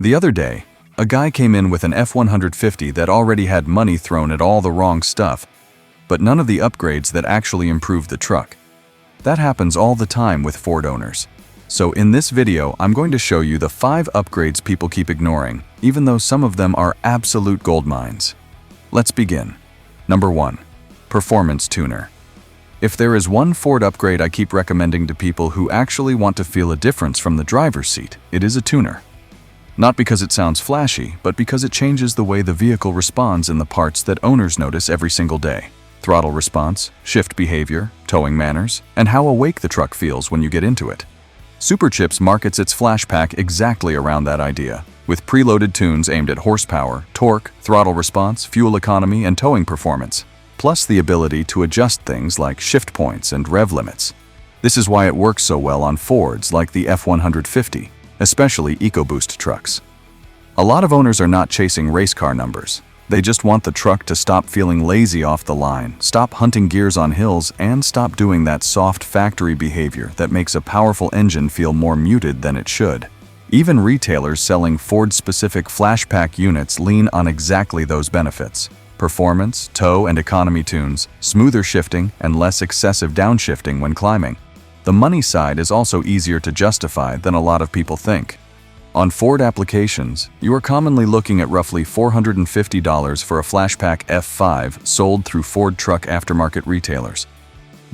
The other day, a guy came in with an F-150 that already had money thrown at all the wrong stuff, but none of the upgrades that actually improved the truck. That happens all the time with Ford owners. So in this video, I'm going to show you the 5 upgrades people keep ignoring, even though some of them are absolute gold mines. Let's begin. Number 1. Performance Tuner. If there is one Ford upgrade I keep recommending to people who actually want to feel a difference from the driver's seat, it is a tuner. Not because it sounds flashy, but because it changes the way the vehicle responds in the parts that owners notice every single day. Throttle response, shift behavior, towing manners, and how awake the truck feels when you get into it. Superchips markets its flash pack exactly around that idea, with preloaded tunes aimed at horsepower, torque, throttle response, fuel economy, and towing performance, plus the ability to adjust things like shift points and rev limits. This is why it works so well on Fords like the F-150, especially EcoBoost trucks. A lot of owners are not chasing race car numbers. They just want the truck to stop feeling lazy off the line, stop hunting gears on hills, and stop doing that soft factory behavior that makes a powerful engine feel more muted than it should. Even retailers selling Ford-specific flashpack units lean on exactly those benefits: performance, tow and economy tunes, smoother shifting, and less excessive downshifting when climbing. The money side is also easier to justify than a lot of people think. On Ford applications, you are commonly looking at roughly $450 for a flashpack F5 sold through Ford truck aftermarket retailers.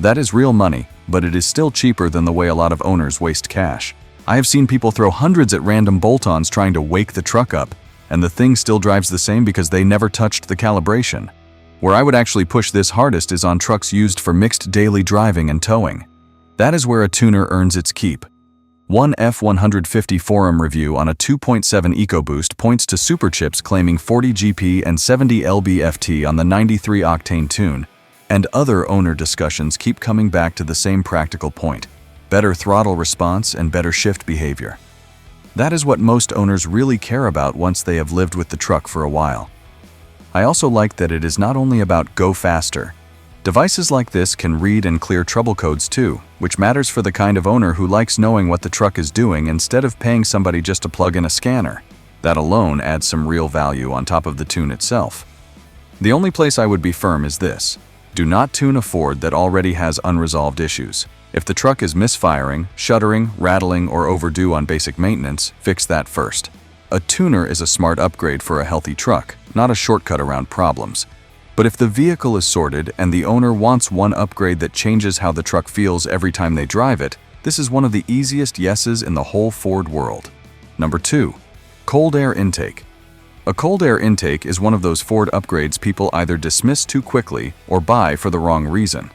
That is real money, but it is still cheaper than the way a lot of owners waste cash. I have seen people throw hundreds at random bolt-ons trying to wake the truck up, and the thing still drives the same because they never touched the calibration. Where I would actually push this hardest is on trucks used for mixed daily driving and towing. That is where a tuner earns its keep. One F-150 forum review on a 2.7 EcoBoost points to Superchips claiming 40 GP and 70 lb-ft on the 93 octane tune, and other owner discussions keep coming back to the same practical point: better throttle response and better shift behavior. That is what most owners really care about once they have lived with the truck for a while. I also like that it is not only about go faster. Devices like this can read and clear trouble codes too, which matters for the kind of owner who likes knowing what the truck is doing instead of paying somebody just to plug in a scanner. That alone adds some real value on top of the tune itself. The only place I would be firm is this: do not tune a Ford that already has unresolved issues. If the truck is misfiring, shuddering, rattling, or overdue on basic maintenance, fix that first. A tuner is a smart upgrade for a healthy truck, not a shortcut around problems. But if the vehicle is sorted and the owner wants one upgrade that changes how the truck feels every time they drive it, this is one of the easiest yeses in the whole Ford world. Number 2. Cold air intake. A cold air intake is one of those Ford upgrades people either dismiss too quickly or buy for the wrong reason.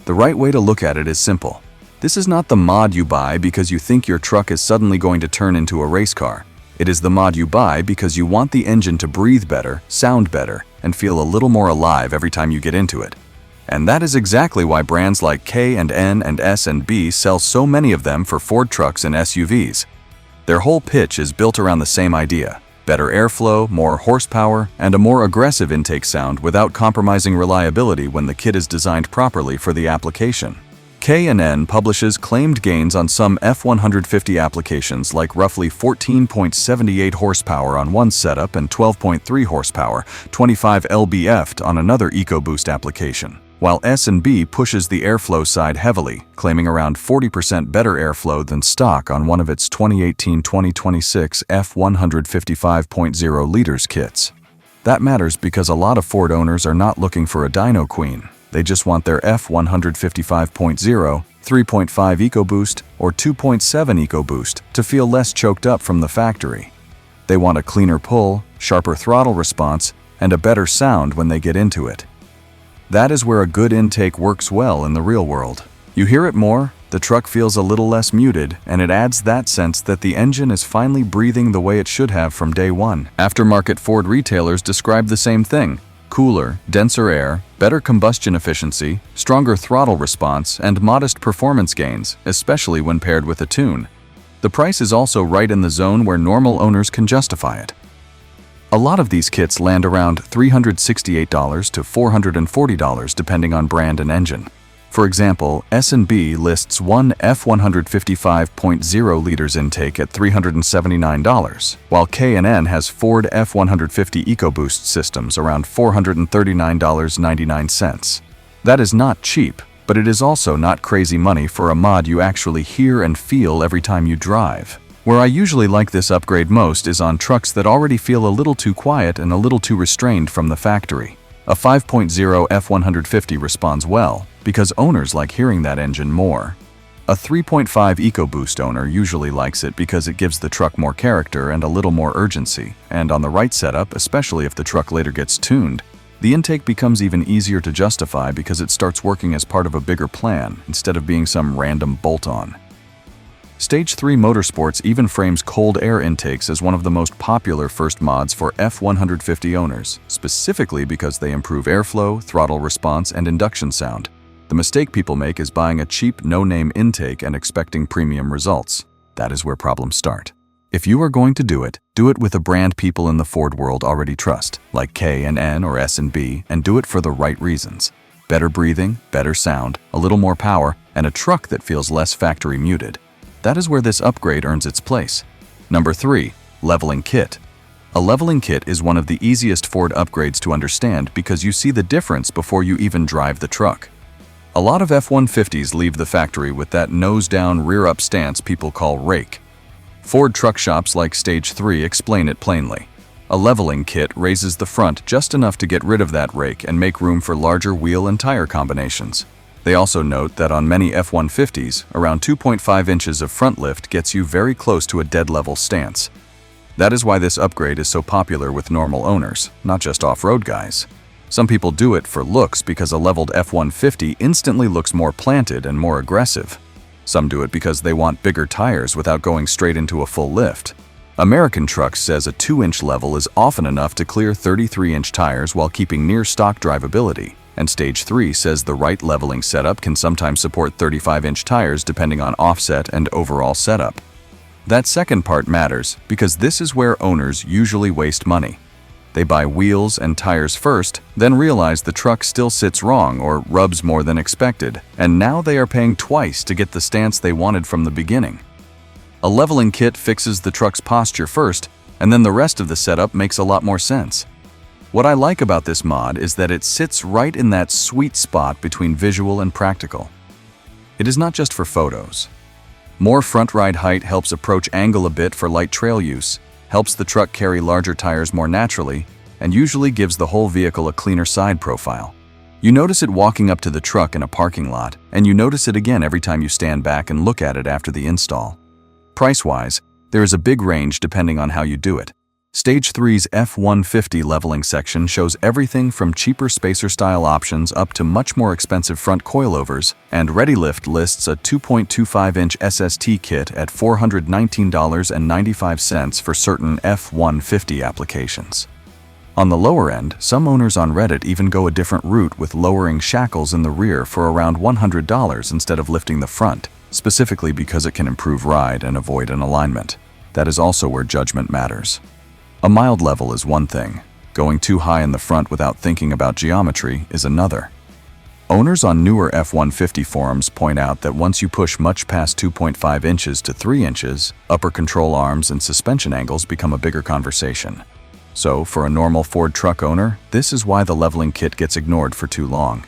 The right way to look at it is simple. This is not the mod you buy because you think your truck is suddenly going to turn into a race car. It is the mod you buy because you want the engine to breathe better, sound better, and feel a little more alive every time you get into it. And that is exactly why brands like K&N and S&B sell so many of them for Ford trucks and SUVs. Their whole pitch is built around the same idea: better airflow, more horsepower, and a more aggressive intake sound without compromising reliability when the kit is designed properly for the application. K&N publishes claimed gains on some F-150 applications like roughly 14.78 horsepower on one setup and 12.3 horsepower, 25 lb-ft on another EcoBoost application, while S&B pushes the airflow side heavily, claiming around 40% better airflow than stock on one of its 2018-2026 F-155.0 liters kits. That matters because a lot of Ford owners are not looking for a dyno queen. They just want their F-155.0, 3.5 EcoBoost, or 2.7 EcoBoost to feel less choked up from the factory. They want a cleaner pull, sharper throttle response, and a better sound when they get into it. That is where a good intake works well in the real world. You hear it more, the truck feels a little less muted, and it adds that sense that the engine is finally breathing the way it should have from day one. Aftermarket Ford retailers describe the same thing: cooler, denser air, better combustion efficiency, stronger throttle response, and modest performance gains, especially when paired with a tune. The price is also right in the zone where normal owners can justify it. A lot of these kits land around $368 to $440 depending on brand and engine. For example, S&B lists one F-155.0 liters intake at $379, while K&N has Ford F-150 EcoBoost systems around $439.99. That is not cheap, but it is also not crazy money for a mod you actually hear and feel every time you drive. Where I usually like this upgrade most is on trucks that already feel a little too quiet and a little too restrained from the factory. A 5.0 F-150 responds well, because owners like hearing that engine more. A 3.5 EcoBoost owner usually likes it because it gives the truck more character and a little more urgency, and on the right setup, especially if the truck later gets tuned, the intake becomes even easier to justify because it starts working as part of a bigger plan instead of being some random bolt-on. Stage 3 Motorsports even frames cold air intakes as one of the most popular first mods for F-150 owners, specifically because they improve airflow, throttle response, and induction sound. The mistake people make is buying a cheap, no-name intake and expecting premium results. That is where problems start. If you are going to do it with a brand people in the Ford world already trust, like K&N or S&B, and do it for the right reasons. Better breathing, better sound, a little more power, and a truck that feels less factory muted. That is where this upgrade earns its place. Number 3. Leveling Kit. A leveling kit is one of the easiest Ford upgrades to understand because you see the difference before you even drive the truck. A lot of F-150s leave the factory with that nose-down, rear-up stance people call rake. Ford truck shops like Stage 3 explain it plainly. A leveling kit raises the front just enough to get rid of that rake and make room for larger wheel and tire combinations. They also note that on many F-150s, around 2.5 inches of front lift gets you very close to a dead-level stance. That is why this upgrade is so popular with normal owners, not just off-road guys. Some people do it for looks because a leveled F-150 instantly looks more planted and more aggressive. Some do it because they want bigger tires without going straight into a full lift. American Trucks says a 2-inch level is often enough to clear 33-inch tires while keeping near-stock drivability. And Stage 3 says the right leveling setup can sometimes support 35-inch tires depending on offset and overall setup. That second part matters because this is where owners usually waste money. They buy wheels and tires first, then realize the truck still sits wrong or rubs more than expected, and now they are paying twice to get the stance they wanted from the beginning. A leveling kit fixes the truck's posture first, and then the rest of the setup makes a lot more sense. What I like about this mod is that it sits right in that sweet spot between visual and practical. It is not just for photos. More front ride height helps approach angle a bit for light trail use, helps the truck carry larger tires more naturally, and usually gives the whole vehicle a cleaner side profile. You notice it walking up to the truck in a parking lot, and you notice it again every time you stand back and look at it after the install. Price-wise, there is a big range depending on how you do it. Stage 3's F-150 leveling section shows everything from cheaper spacer-style options up to much more expensive front coilovers, and ReadyLift lists a 2.25-inch SST kit at $419.95 for certain F-150 applications. On the lower end, some owners on Reddit even go a different route with lowering shackles in the rear for around $100 instead of lifting the front, specifically because it can improve ride and avoid an alignment. That is also where judgment matters. A mild level is one thing. Going too high in the front without thinking about geometry is another. Owners on newer F-150 forums point out that once you push much past 2.5 inches to 3 inches, upper control arms and suspension angles become a bigger conversation. So, for a normal Ford truck owner, this is why the leveling kit gets ignored for too long.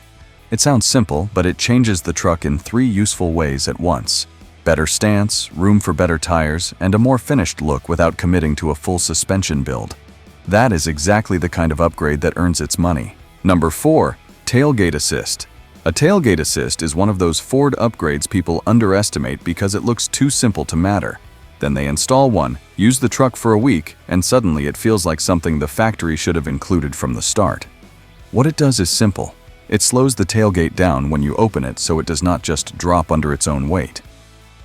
It sounds simple, but it changes the truck in 3 useful ways at once. Better stance, room for better tires, and a more finished look without committing to a full suspension build. That is exactly the kind of upgrade that earns its money. Number 4. Tailgate Assist. A tailgate assist is one of those Ford upgrades people underestimate because it looks too simple to matter. Then they install one, use the truck for a week, and suddenly it feels like something the factory should have included from the start. What it does is simple. It slows the tailgate down when you open it so it does not just drop under its own weight.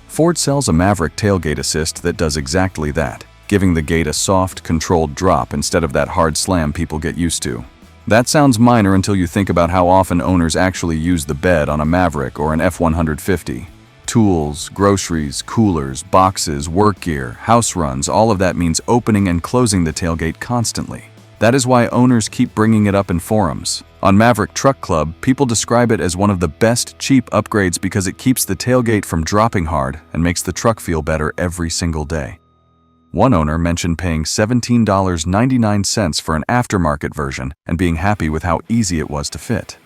Ford sells a Maverick tailgate assist that does exactly that, giving the gate a soft, controlled drop instead of that hard slam people get used to. That sounds minor until you think about how often owners actually use the bed on a Maverick or an F-150. Tools, groceries, coolers, boxes, work gear, house runs, all of that means opening and closing the tailgate constantly. That is why owners keep bringing it up in forums. On Maverick Truck Club, people describe it as one of the best cheap upgrades because it keeps the tailgate from dropping hard and makes the truck feel better every single day. One owner mentioned paying $17.99 for an aftermarket version and being happy with how easy it was to fit.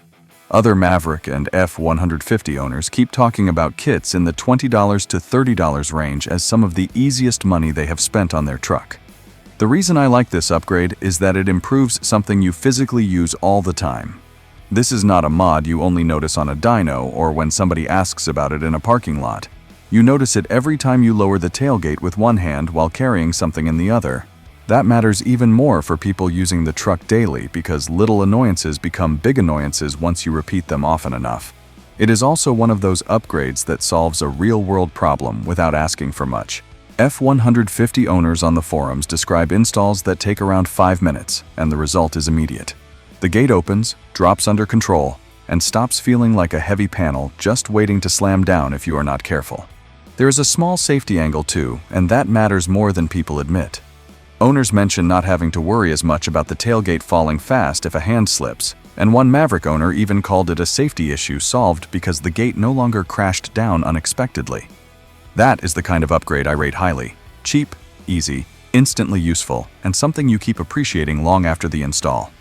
Other Maverick and F-150 owners keep talking about kits in the $20 to $30 range as some of the easiest money they have spent on their truck. The reason I like this upgrade is that it improves something you physically use all the time. This is not a mod you only notice on a dyno or when somebody asks about it in a parking lot. You notice it every time you lower the tailgate with one hand while carrying something in the other. That matters even more for people using the truck daily because little annoyances become big annoyances once you repeat them often enough. It is also one of those upgrades that solves a real-world problem without asking for much. F-150 owners on the forums describe installs that take around 5 minutes, and the result is immediate. The gate opens, drops under control, and stops feeling like a heavy panel just waiting to slam down if you are not careful. There is a small safety angle too, and that matters more than people admit. Owners mention not having to worry as much about the tailgate falling fast if a hand slips, and one Maverick owner even called it a safety issue solved because the gate no longer crashed down unexpectedly. That is the kind of upgrade I rate highly. Cheap, easy, instantly useful, and something you keep appreciating long after the install.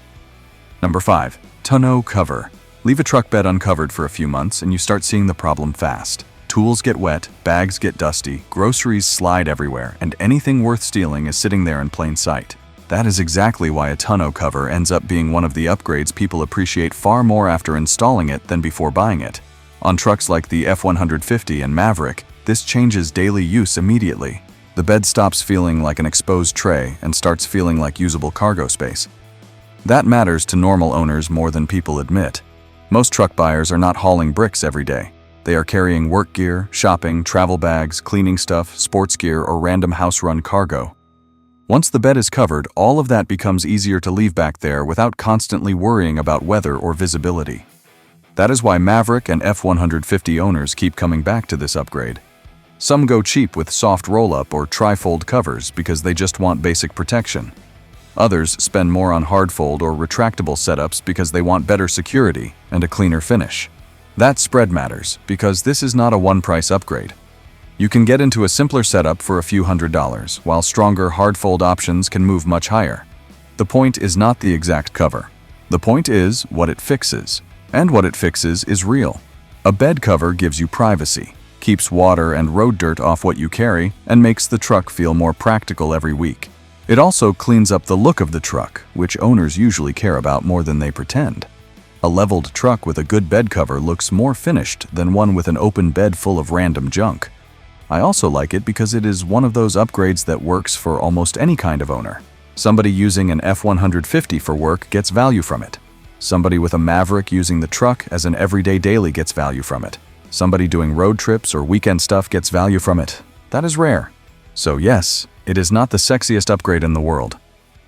Number 5. Tonneau cover. Leave a truck bed uncovered for a few months and you start seeing the problem fast. Tools get wet, bags get dusty, groceries slide everywhere, and anything worth stealing is sitting there in plain sight. That is exactly why a tonneau cover ends up being one of the upgrades people appreciate far more after installing it than before buying it. On trucks like the F-150 and Maverick, this changes daily use immediately. The bed stops feeling like an exposed tray and starts feeling like usable cargo space. That matters to normal owners more than people admit. Most truck buyers are not hauling bricks every day. They are carrying work gear, shopping, travel bags, cleaning stuff, sports gear, or random house-run cargo. Once the bed is covered, all of that becomes easier to leave back there without constantly worrying about weather or visibility. That is why Maverick and F-150 owners keep coming back to this upgrade. Some go cheap with soft roll-up or tri-fold covers because they just want basic protection. Others spend more on hard-fold or retractable setups because they want better security and a cleaner finish. That spread matters because this is not a one-price upgrade. You can get into a simpler setup for a few $100s, while stronger hard-fold options can move much higher. The point is not the exact cover. The point is what it fixes. And what it fixes is real. A bed cover gives you privacy, keeps water and road dirt off what you carry, and makes the truck feel more practical every week. It also cleans up the look of the truck, which owners usually care about more than they pretend. A leveled truck with a good bed cover looks more finished than one with an open bed full of random junk. I also like it because it is one of those upgrades that works for almost any kind of owner. Somebody using an F-150 for work gets value from it. Somebody with a Maverick using the truck as an everyday daily gets value from it. Somebody doing road trips or weekend stuff gets value from it. That is rare. So yes, it is not the sexiest upgrade in the world.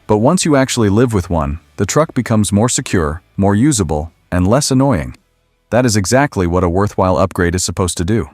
But once you actually live with one, the truck becomes more secure, more usable, and less annoying. That is exactly what a worthwhile upgrade is supposed to do.